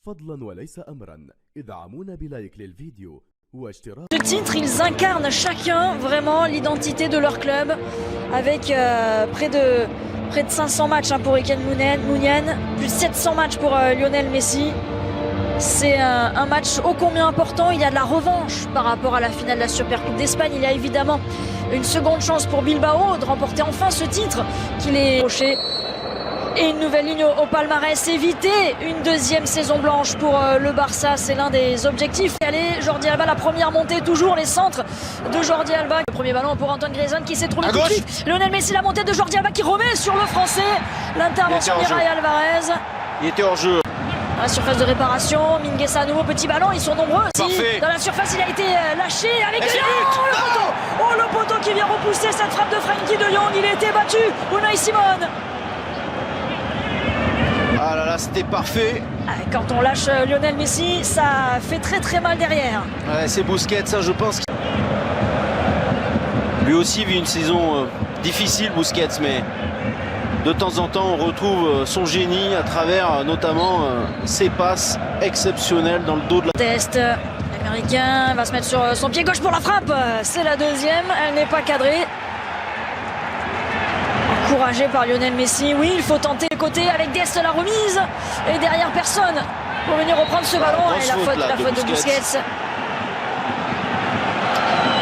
فضلا وليس أمرا ادعمونا بلايك للفيديو واشتراك. Ce titre, ils incarnent chacun vraiment l'identité de leur club avec près de 500 matchs pour Iken Muniain, plus de 700 matchs pour Lionel Messi. C'est un match ô combien important. Il y a de la revanche par rapport à la finale de la Supercoupe d'Espagne. Il y a évidemment une seconde chance pour Bilbao de remporter enfin ce titre qu'il est approché. Et une nouvelle ligne au palmarès, éviter une deuxième saison blanche pour le Barça, c'est l'un des objectifs. Allez, Jordi Alba, la première montée, toujours les centres de Jordi Alba. Le premier ballon pour Antoine Griezmann qui s'est trouvé tout de suite. Lionel Messi, la montée de Jordi Alba qui remet sur le français. L'intervention d'Irai Alvarez. Il était hors jeu. Dans la surface de réparation, Mingueza à nouveau, petit ballon, ils sont nombreux. Parfait. Dans la surface, il a été lâché avec le poteau. Oh, le poteau qui vient repousser cette frappe de Frenkie de Jong. Il a été battu, Unai Simon. Ah là là, c'était parfait. Quand on lâche Lionel Messi, ça fait très très mal derrière. Ouais, c'est Busquets, ça je pense. Lui aussi vit une saison difficile, Busquets, mais de temps en temps on retrouve son génie à travers notamment ses passes exceptionnelles dans le dos de la... Test, l'américain va se mettre sur son pied gauche pour la frappe. C'est la deuxième, elle n'est pas cadrée. Encouragé par Lionel Messi, oui, il faut tenter le côté avec Dest la remise. Et derrière personne pour venir reprendre ce ballon. Et la faute de Busquets.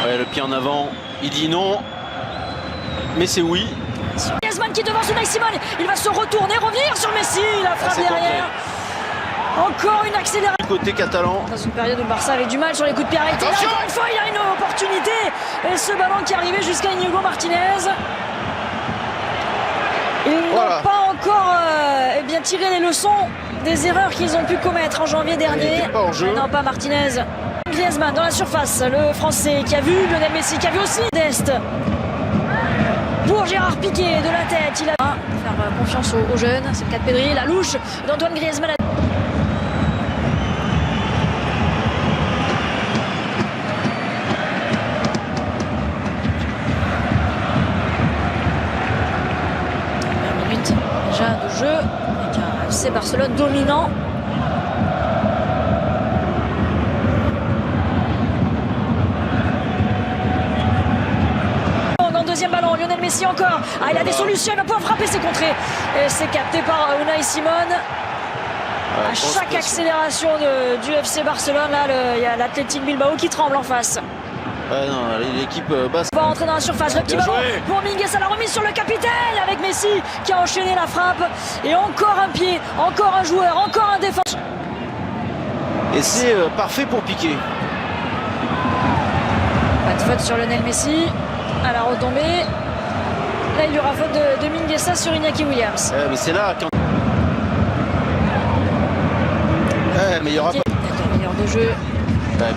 Ouais, le pied en avant, il dit non. Mais c'est oui. Griezmann qui devance Unai Simon. Il va se retourner, revenir sur Messi. La frappe derrière. Encore une accélération. Du côté catalan. Dans une période où le Barça avait du mal sur les coups de pied arrêtés. Là, encore une fois, il a une opportunité. Et ce ballon qui arrivait jusqu'à Inigo Martinez. Ils n'ont pas encore tiré les leçons des erreurs qu'ils ont pu commettre en janvier dernier. Non, pas Martinez. Griezmann dans la surface, le français qui a vu Lionel Messi, qui a vu aussi Dest. Pour Gérard Piqué de la tête, il a faire confiance aux jeunes. C'est le cas de Pedri, la louche d'Antoine Griezmann. De jeu avec un FC Barcelone dominant. Dans le deuxième ballon, Lionel Messi encore. Il a des solutions, il va pouvoir frapper, c'est contré. Et c'est capté par Unai Simon. À chaque accélération du FC Barcelone, là, il y a l'Athletic Bilbao qui tremble en face. Non, l'équipe basque. On va rentrer dans la surface, le petit ballon pour Mingueza, la remise sur le capitaine avec Messi qui a enchaîné la frappe. Et encore un pied, encore un joueur, encore un défenseur. Et c'est parfait pour Piqué. Pas de faute sur Lionel Messi. À la retombée. Là, il y aura faute de Mingueza sur Iñaki Williams. Mais c'est là quand... mais il y aura pas... Meilleur de jeu.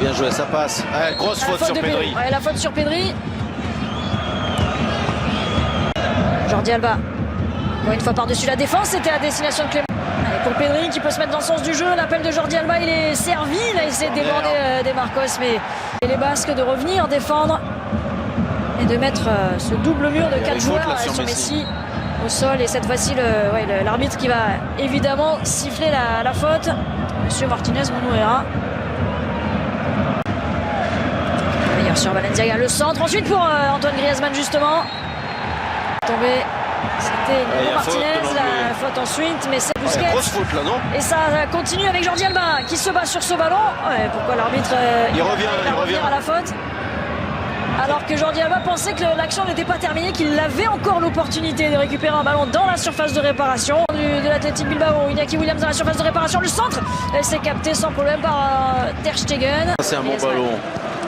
Bien joué, ça passe. Grosse faute sur Pedri. La faute sur Pedri. Jordi Alba. Encore une fois par-dessus la défense, c'était à destination de Clément. Allez, pour Pedri qui peut se mettre dans le sens du jeu. L'appel de Jordi Alba, il est servi. Il a essayé de déborder des Marcos, mais les Basques de revenir défendre et de mettre ce double mur de 4 joueurs sur Messi au sol. Et cette fois-ci, l'arbitre qui va évidemment siffler la faute. Monsieur Martinez Monouera. Sur Valencia, le centre ensuite pour Antoine Griezmann justement. Tombé, c'était Inigo Martinez, la faute ensuite, mais c'est Busquets. Grosse faute là, non? Et ça continue avec Jordi Alba qui se bat sur ce ballon. Pourquoi l'arbitre il revient à la faute? Alors que Jordi Alba pensait que l'action n'était pas terminée, qu'il avait encore l'opportunité de récupérer un ballon dans la surface de réparation de l'Athletic Bilbao. Iñaki Williams dans la surface de réparation, le centre, c'est capté sans problème par Ter Stegen. C'est un bon ballon.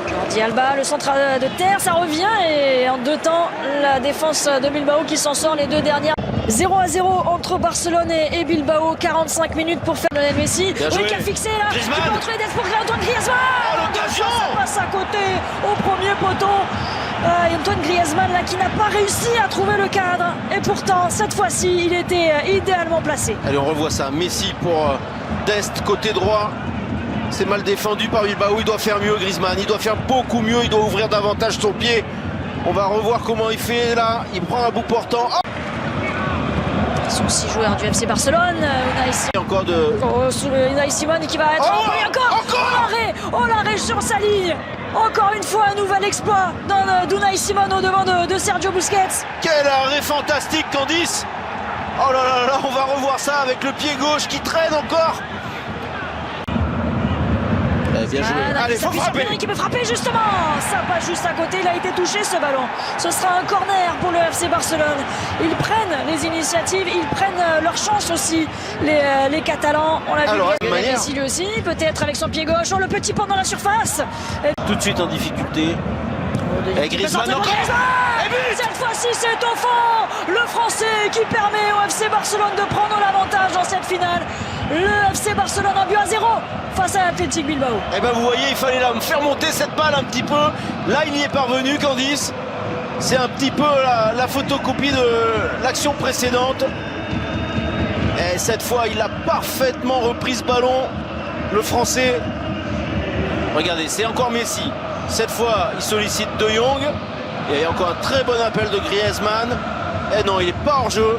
Jordi Alba, le centre de terre, ça revient et en deux temps, la défense de Bilbao qui s'en sort les deux dernières. 0-0 entre Barcelone et Bilbao, 45 minutes pour faire Lionel Messi. Oui, qui a fixé là, qui peut entrer Dest pour Antoine Griezmann. L'occasion, ça passe à côté au premier poteau. Antoine Griezmann là qui n'a pas réussi à trouver le cadre. Et pourtant, cette fois-ci, il était idéalement placé. Allez, on revoit ça. Messi pour Dest, côté droit. C'est mal défendu par Bilbao, il doit faire mieux Griezmann, il doit faire beaucoup mieux, il doit ouvrir davantage son pied. On va revoir comment il fait là, il prend un bout portant. Oh, Ce sont 6 joueurs du FC Barcelone. Et encore de... Unai Simon qui va être envoyé encore. Oh l'arrêt sur sa ligne. Encore une fois, un nouvel exploit d'Unai Simon au devant de Sergio Busquets. Quel arrêt fantastique, Candice. Oh là là là, on va revoir ça avec le pied gauche qui traîne encore. Bien joué. Allez, faut frapper. Pedri qui peut frapper justement. Ça passe juste à côté, il a été touché ce ballon. Ce sera un corner pour le FC Barcelone. Ils prennent les initiatives, ils prennent leur chance aussi, les Catalans. On l'a vu, Messi lui aussi, peut-être avec son pied gauche. Oh, le petit pont dans la surface. Tout de suite en difficulté. Et Griezmann encore. Cette fois-ci, c'est au fond. Le Français qui permet au FC Barcelone de prendre l'avantage dans cette finale. Le FC Barcelone a but à 0 face à Athletic Bilbao. Et ben vous voyez, il fallait faire monter cette balle un petit peu. Là, il y est parvenu, Candice. C'est un petit peu la photocopie de l'action précédente. Et cette fois, il a parfaitement repris ce ballon. Le Français. Regardez, c'est encore Messi. Cette fois, il sollicite De Jong. Il y a encore un très bon appel de Griezmann. Et non, il n'est pas hors jeu.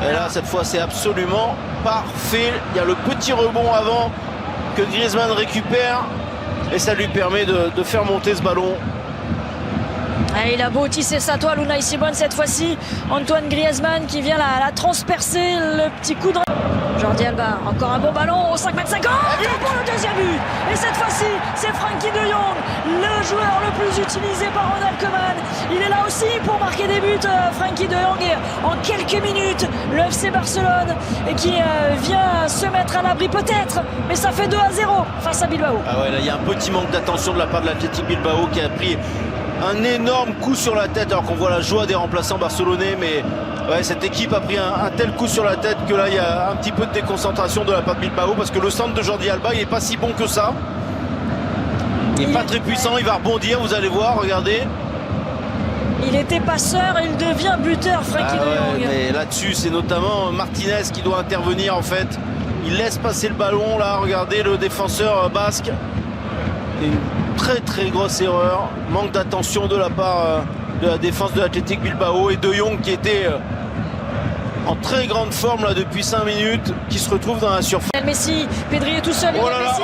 Et là, cette fois, c'est absolument parfait. Il y a le petit rebond avant que Griezmann récupère. Et ça lui permet de faire monter ce ballon. Et il a beau tisser sa toile, Unai Simon cette fois-ci. Antoine Griezmann qui vient la transpercer. Le petit coup de... Jordi Alba, encore un bon ballon au 5,50 m pour le deuxième but. Et cette fois-ci, c'est Frenkie de Jong, le joueur le plus utilisé par Ronald Koeman. Il est là aussi pour marquer des buts, Frenkie de Jong. Et en quelques minutes, le FC Barcelone qui vient se mettre à l'abri peut-être, mais ça fait 2-0 face à Bilbao. Ah ouais, là il y a un petit manque d'attention de la part de l'Athletic Bilbao qui a pris un énorme coup sur la tête, alors qu'on voit la joie des remplaçants barcelonais, mais ouais, cette équipe a pris un tel coup sur la tête que là il y a un petit peu de déconcentration de la part de Bilbao, parce que le centre de Jordi Alba il n'est pas si bon que ça. Il n'est pas très puissant, il va rebondir, vous allez voir, regardez. Il était passeur, il devient buteur, Frenkie de Jong. Mais là-dessus, c'est notamment Martinez qui doit intervenir en fait. Il laisse passer le ballon, là, regardez le défenseur basque. Une très très grosse erreur, manque d'attention de la part de la défense de l'Athletic Bilbao, et De Jong qui était en très grande forme là depuis 5 minutes, qui se retrouve dans la surface. Messi, Pedri est tout seul, oh là là, Messi,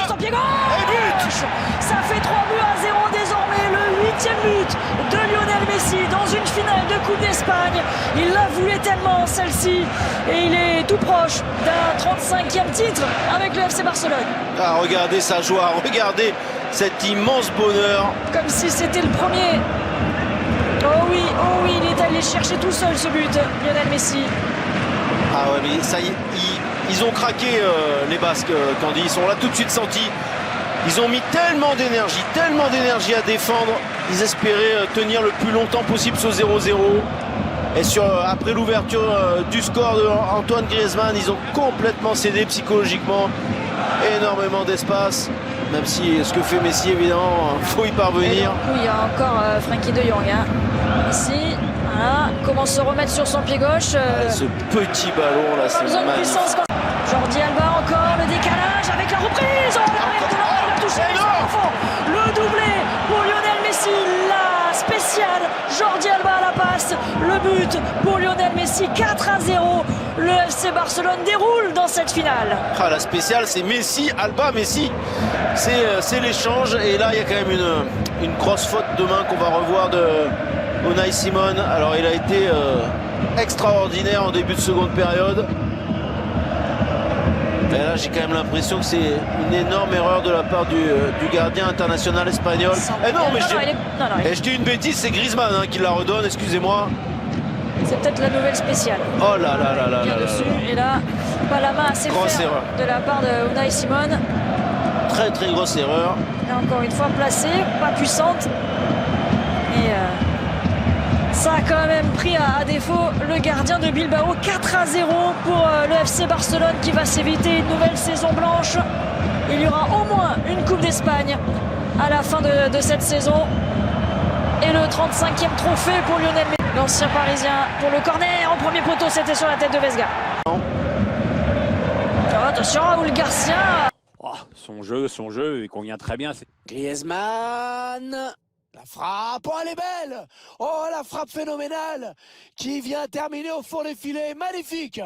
son pied gauche. Ça fait 3 buts à 0 désormais, le 8e but de Lionel Messi dans une finale de Coupe d'Espagne. Il la voulait tellement celle-ci, et il est tout proche d'un 35e titre avec le FC Barcelone. Ah, regardez sa joie, regardez cet immense bonheur. Comme si c'était le premier. Oh oui, il est allé chercher tout seul ce but, Lionel Messi. Ah ouais, mais ça y est, ils ont craqué les Basques, Candice, on l'a tout de suite senti. Ils ont mis tellement d'énergie à défendre. Ils espéraient tenir le plus longtemps possible ce 0-0. Et après l'ouverture du score de Antoine Griezmann, ils ont complètement cédé psychologiquement. Énormément d'espace. Même si ce que fait Messi, évidemment, il faut y parvenir. Il y a encore Frenkie de Jong. Messi, voilà, comment se remettre sur son pied gauche. Ce petit ballon là, c'est magnifique. Jordi Alba encore, le décalage avec la reprise. Il a touché le doublé pour Lionel Messi. La spéciale, Jordi Alba à la passe. Le but pour Lionel Messi, 4-0. Le FC Barcelone déroule dans cette finale. Ah, la spéciale, c'est Messi, Alba, Messi. C'est l'échange. Et là, il y a quand même une grosse faute de main qu'on va revoir de Unai Simon. Alors, il a été extraordinaire en début de seconde période. Et là, j'ai quand même l'impression que c'est une énorme erreur de la part du gardien international espagnol. Eh non, mais je dis une bêtise, c'est Griezmann qui la redonne, excusez-moi. C'est peut-être la nouvelle spéciale. Oh là là là là là. Et là, pas la main assez ferme de la part de Unai Simon. Très très grosse erreur. Et encore une fois placée, pas puissante. Et ça a quand même pris à défaut le gardien de Bilbao. 4-0 pour le FC Barcelone qui va s'éviter une nouvelle saison blanche. Il y aura au moins une Coupe d'Espagne à la fin de cette saison. Et le 35e trophée pour Lionel Messi. L'ancien parisien pour le corner en premier poteau, c'était sur la tête de Vesga. Oh, attention, Raúl Garcia. Oh, son jeu, il convient très bien. Griezmann. La frappe, oh, elle est belle! Oh, la frappe phénoménale qui vient terminer au fond des filets, magnifique!